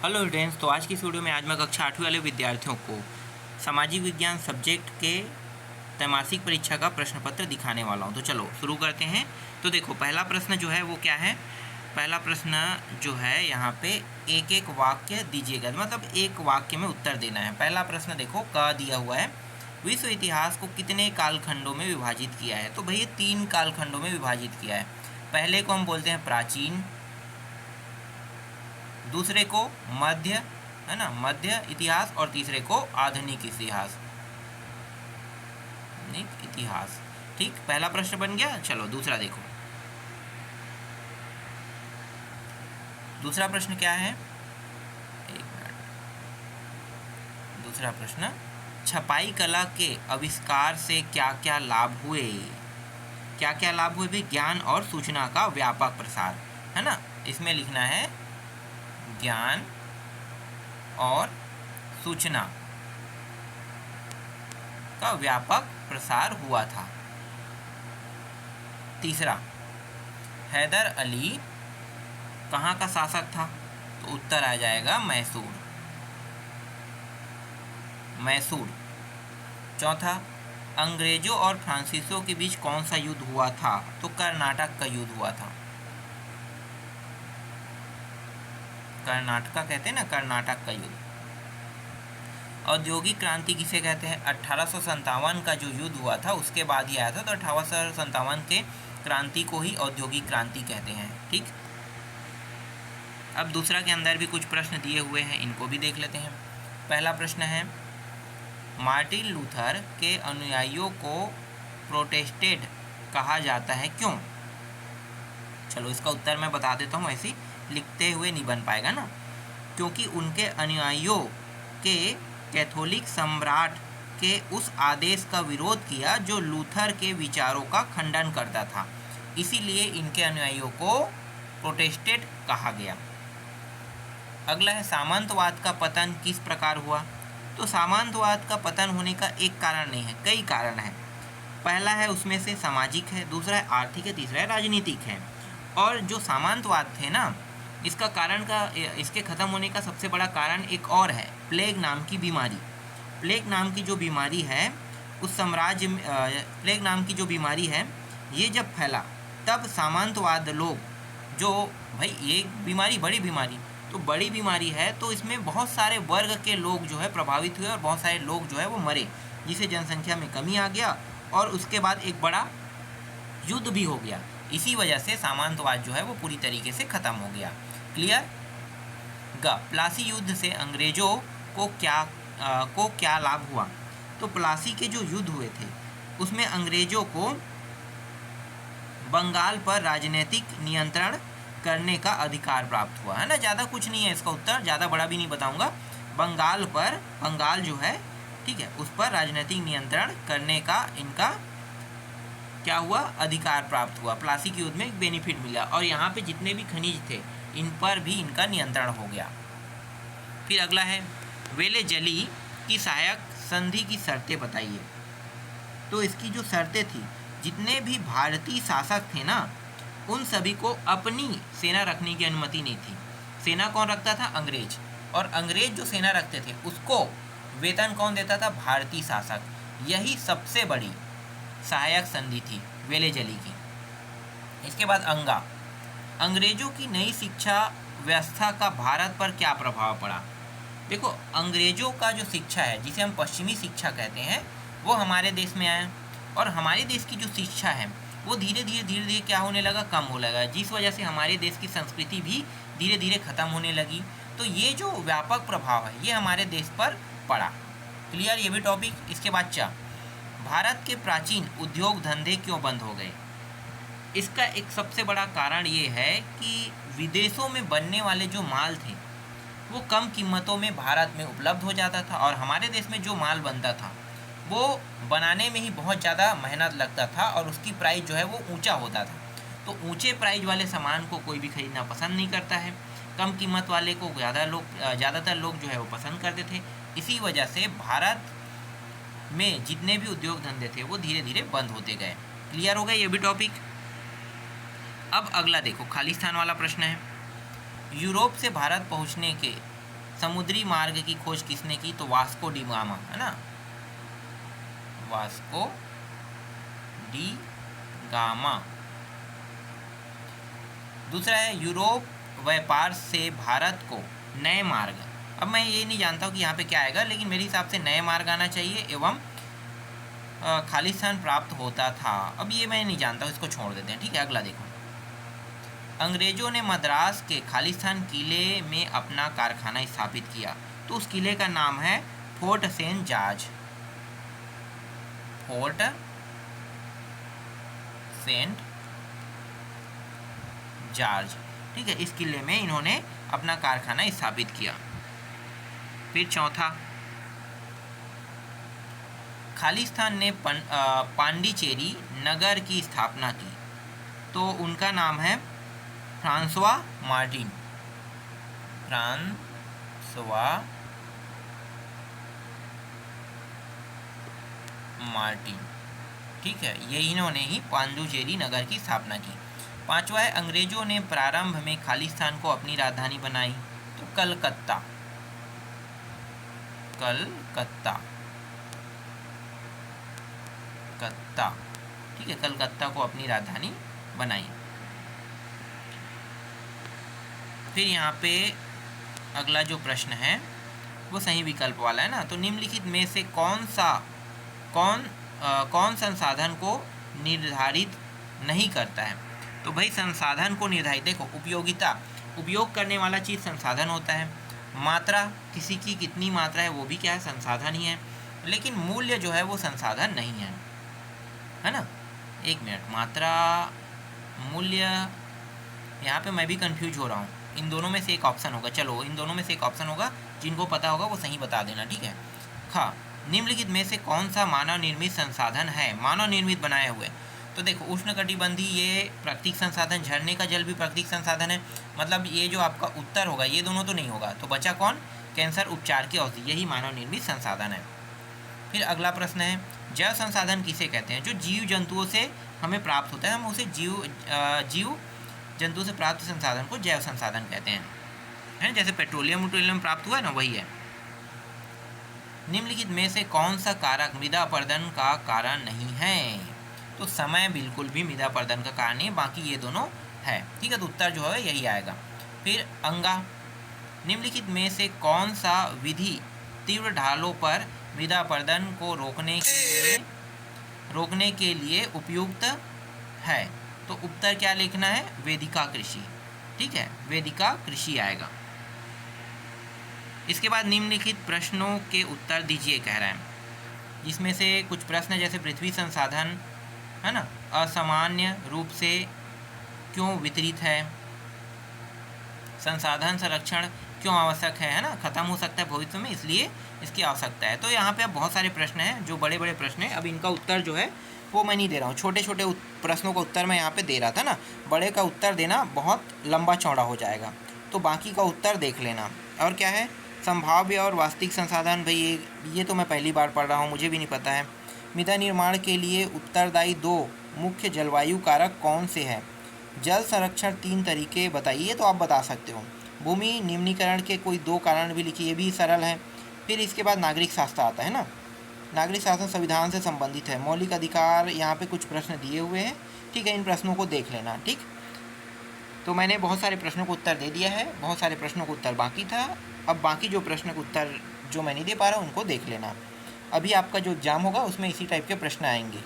Hello students, तो आज की इस वीडियो में आज मैं कक्षा 8वीं वाले विद्यार्थियों को सामाजिक विज्ञान सब्जेक्ट के त्रैमासिक परीक्षा का प्रश्न पत्र दिखाने वाला हूं। तो चलो शुरू करते हैं। तो देखो, पहला प्रश्न जो है वो क्या है। पहला प्रश्न जो है यहाँ पे एक एक वाक्य दीजिएगा, मतलब एक वाक्य में उत्तर देना है। पहला प्रश्न देखो, क दिया हुआ है, विश्व इतिहास को कितने कालखंडों में विभाजित किया है। तो भैया 3 कालखंडों में विभाजित किया है। पहले को हम बोलते हैं प्राचीन, दूसरे को मध्य, है ना, मध्य इतिहास, और तीसरे को आधुनिक इतिहास, इतिहास। ठीक, पहला प्रश्न बन गया। चलो दूसरा देखो। दूसरा प्रश्न क्या है, एक मिनट। दूसरा प्रश्न, छपाई कला के आविष्कार से क्या क्या लाभ हुए। क्या क्या लाभ हुए भी, ज्ञान और सूचना का व्यापक प्रसार, है ना। इसमें लिखना है ज्ञान और सूचना का व्यापक प्रसार हुआ था। तीसरा, हैदर अली कहाँ का शासक था। तो उत्तर आ जाएगा मैसूर, मैसूर। चौथा, अंग्रेजों और फ्रांसीसियों के बीच कौन सा युद्ध हुआ था। तो कर्नाटक का युद्ध हुआ था। कर्नाटका कहते हैं ना, कर्नाटक का युद्ध। औद्योगिक क्रांति किसे कहते हैं। 1857 का जो युद्ध हुआ था उसके बाद ही आया था, तो 1857 के क्रांति को ही औद्योगिक क्रांति कहते हैं। ठीक, अब दूसरा के अंदर भी कुछ प्रश्न दिए हुए हैं, इनको भी देख लेते हैं। पहला प्रश्न है, मार्टिन लूथर के अनुयायियों को प्रोटेस्टेंट कहा जाता है, क्यों। चलो इसका उत्तर मैं बता देता हूँ, ऐसे लिखते हुए नहीं बन पाएगा ना। क्योंकि उनके अनुयायियों के कैथोलिक सम्राट के उस आदेश का विरोध किया जो लूथर के विचारों का खंडन करता था, इसीलिए इनके अनुयायियों को प्रोटेस्टेंट कहा गया। अगला है, सामंतवाद का पतन किस प्रकार हुआ। तो सामंतवाद का पतन होने का एक कारण नहीं है, कई कारण है। पहला है उसमें से सामाजिक है, दूसरा है आर्थिक है, तीसरा है राजनीतिक है। और जो सामंतवाद थे ना, इसका कारण का, इसके ख़त्म होने का सबसे बड़ा कारण एक और है, प्लेग नाम की बीमारी। प्लेग नाम की जो बीमारी है उस साम्राज्य में, प्लेग नाम की जो बीमारी है, ये जब फैला तब सामंतवाद लोग, जो भाई ये बीमारी बड़ी बीमारी, तो बड़ी बीमारी है, तो इसमें बहुत सारे वर्ग के लोग जो है प्रभावित हुए और बहुत सारे लोग जो है वो मरे, जिससे जनसंख्या में कमी आ गया और उसके बाद एक बड़ा युद्ध भी हो गया। इसी वजह से सामंतवाद जो है वो पूरी तरीके से ख़त्म हो गया। क्लियर। प्लासी युद्ध से अंग्रेजों को क्या लाभ हुआ। तो प्लासी के जो युद्ध हुए थे उसमें अंग्रेजों को बंगाल पर राजनीतिक नियंत्रण करने का अधिकार प्राप्त हुआ, है ना। ज़्यादा कुछ नहीं है इसका उत्तर, ज़्यादा बड़ा भी नहीं बताऊंगा। बंगाल जो है, ठीक है, उस पर राजनीतिक नियंत्रण करने का इनका क्या हुआ, अधिकार प्राप्त हुआ। प्लासी के युद्ध में एक बेनिफिट मिला और यहाँ पे जितने भी खनिज थे इन पर भी इनका नियंत्रण हो गया। फिर अगला है, वेले जली की सहायक संधि की शर्तें बताइए। तो इसकी जो शर्तें थी, जितने भी भारतीय शासक थे ना, उन सभी को अपनी सेना रखने की अनुमति नहीं थी। सेना कौन रखता था, अंग्रेज। और अंग्रेज जो सेना रखते थे उसको वेतन कौन देता था, भारतीय शासक। यही सबसे बड़ी सहायक संधि थी वेले जली की। इसके बाद अंग्रेजों की नई शिक्षा व्यवस्था का भारत पर क्या प्रभाव पड़ा। देखो, अंग्रेजों का जो शिक्षा है, जिसे हम पश्चिमी शिक्षा कहते हैं, वो हमारे देश में आया और हमारे देश की जो शिक्षा है वो धीरे धीरे क्या होने लगा, कम होने लगा, जिस वजह से हमारे देश की संस्कृति भी धीरे धीरे ख़त्म होने लगी। तो ये जो व्यापक प्रभाव है ये हमारे देश पर पड़ा। क्लियर, ये भी टॉपिक। इसके बाद भारत के प्राचीन उद्योग धंधे क्यों बंद हो गए। इसका एक सबसे बड़ा कारण ये है कि विदेशों में बनने वाले जो माल थे वो कम कीमतों में भारत में उपलब्ध हो जाता था और हमारे देश में जो माल बनता था वो बनाने में ही बहुत ज़्यादा मेहनत लगता था और उसकी प्राइस जो है वो ऊंचा होता था। तो ऊंचे प्राइस वाले सामान को कोई भी खरीदना पसंद नहीं करता है, कम कीमत वाले को ज़्यादातर लोग जो है वो पसंद करते थे। इसी वजह से भारत में जितने भी उद्योग धंधे थे वो धीरे धीरे बंद होते गए। क्लियर हो गया ये भी टॉपिक। अब अगला देखो, खालिस्तान वाला प्रश्न है। यूरोप से भारत पहुंचने के समुद्री मार्ग की खोज किसने की? तो वास्को डी गामा, है ना, वास्को डी गामा। दूसरा है यूरोप व्यापार से भारत को नए मार्ग। अब मैं ये नहीं जानता हूँ कि यहाँ पे क्या आएगा, लेकिन मेरे हिसाब से नए मार्ग आना चाहिए एवं खालिस्तान प्राप्त होता था। अब ये मैं नहीं जानता हूँ, इसको छोड़ देते हैं, ठीक है। अगला देखो, अंग्रेजों ने मद्रास के खालिस्तान किले में अपना कारखाना स्थापित किया। तो उस किले का नाम है Fort Saint George, Fort Saint George, ठीक है। इस किले में इन्होंने अपना कारखाना स्थापित किया। फिर चौथा, खालिस्तान ने पांडिचेरी नगर की स्थापना की। तो उनका नाम है फ्रांसवा मार्टिन, फ्रांसवा मार्टिन, ठीक है। ये इन्होंने ही पांडिचेरी नगर की स्थापना की। पांचवा है, अंग्रेजों ने प्रारंभ में खालिस्तान को अपनी राजधानी बनाई। तो कलकत्ता, कलकत्ता, कलकत्ता, ठीक है, कलकत्ता को अपनी राजधानी बनाई। फिर यहाँ पे अगला जो प्रश्न है वो सही विकल्प वाला है ना। तो निम्नलिखित में से कौन संसाधन को निर्धारित नहीं करता है? तो भाई संसाधन को निर्धारित, देखो उपयोगिता, उपयोग करने वाला चीज़ संसाधन होता है। मात्रा, किसी की कितनी मात्रा है वो भी क्या है? संसाधन ही है। लेकिन मूल्य जो है वो संसाधन नहीं है ना। एक मिनट, मात्रा, मूल्य, यहाँ पे मैं भी कंफ्यूज हो रहा हूँ। इन दोनों में से एक ऑप्शन होगा, चलो इन दोनों में से एक ऑप्शन होगा, जिनको पता होगा वो सही बता देना, ठीक है। हाँ, निम्नलिखित में से कौन सा मानव निर्मित संसाधन है? मानव निर्मित बनाए हुए, तो देखो उष्णकटिबंधीय ये प्राकृतिक संसाधन, झरने का जल भी प्राकृतिक संसाधन है। मतलब ये जो आपका उत्तर होगा ये दोनों तो नहीं होगा, तो बचा कौन? कैंसर उपचार की औषधि, यही मानव निर्मित संसाधन है। फिर अगला प्रश्न है, जैव संसाधन किसे कहते हैं? जो जीव जंतुओं से हमें प्राप्त होता है, हम उसे जीव जंतु से प्राप्त संसाधन को जैव संसाधन कहते हैं। जैसे पेट्रोलियम प्राप्त हुआ है ना, वही है। निम्नलिखित में से कौन सा कारक मृदा अपरदन का कारण नहीं है? तो समय बिल्कुल भी मृदा अपरदन का कारण नहीं, बाकी ये दोनों है, ठीक है। तो उत्तर जो है यही आएगा। फिर अंगा, निम्नलिखित में से कौन सा विधि तीव्र ढालों पर मृदा अपरदन को रोकने के लिए उपयुक्त है? तो उत्तर क्या लिखना है? वेदिका कृषि, ठीक है, वेदिका कृषि आएगा। इसके बाद निम्नलिखित प्रश्नों के उत्तर दीजिए कह रहा है। इसमें से कुछ प्रश्न जैसे पृथ्वी संसाधन है ना, असामान्य रूप से क्यों वितरित है? संसाधन संरक्षण क्यों आवश्यक है ना, खत्म हो सकता है भविष्य में, इसलिए इसकी आवश्यकता है। तो यहाँ पे अब बहुत सारे प्रश्न हैं जो बड़े बड़े प्रश्न हैं। अब इनका उत्तर जो है वो मैं नहीं दे रहा हूँ, छोटे छोटे प्रश्नों का उत्तर मैं यहाँ पे दे रहा था ना। बड़े का उत्तर देना बहुत लंबा चौड़ा हो जाएगा, तो बाकी का उत्तर देख लेना। और क्या है? संभाव्य और वास्तविक संसाधन, भाई ये तो मैं पहली बार पढ़ रहा हूँ, मुझे भी नहीं पता है। मृदा निर्माण के लिए उत्तरदायी 2 मुख्य जलवायु कारक कौन से हैं? जल संरक्षण 3 तरीके बताइए, तो आप बता सकते हो। भूमि निम्नीकरण के कोई 2 कारण भी लिखिए, ये भी सरल है। फिर इसके बाद नागरिक शास्त्र आता है ना, नागरिक शासन संविधान से संबंधित है। मौलिक अधिकार, यहाँ पे कुछ प्रश्न दिए हुए हैं, ठीक है, इन प्रश्नों को देख लेना, ठीक। तो मैंने बहुत सारे प्रश्नों को उत्तर दे दिया है, बहुत सारे प्रश्नों को उत्तर बाकी था। अब बाकी जो प्रश्न को उत्तर जो मैं नहीं दे पा रहा हूँ उनको देख लेना। अभी आपका जो एग्ज़ाम होगा उसमें इसी टाइप के प्रश्न आएंगे।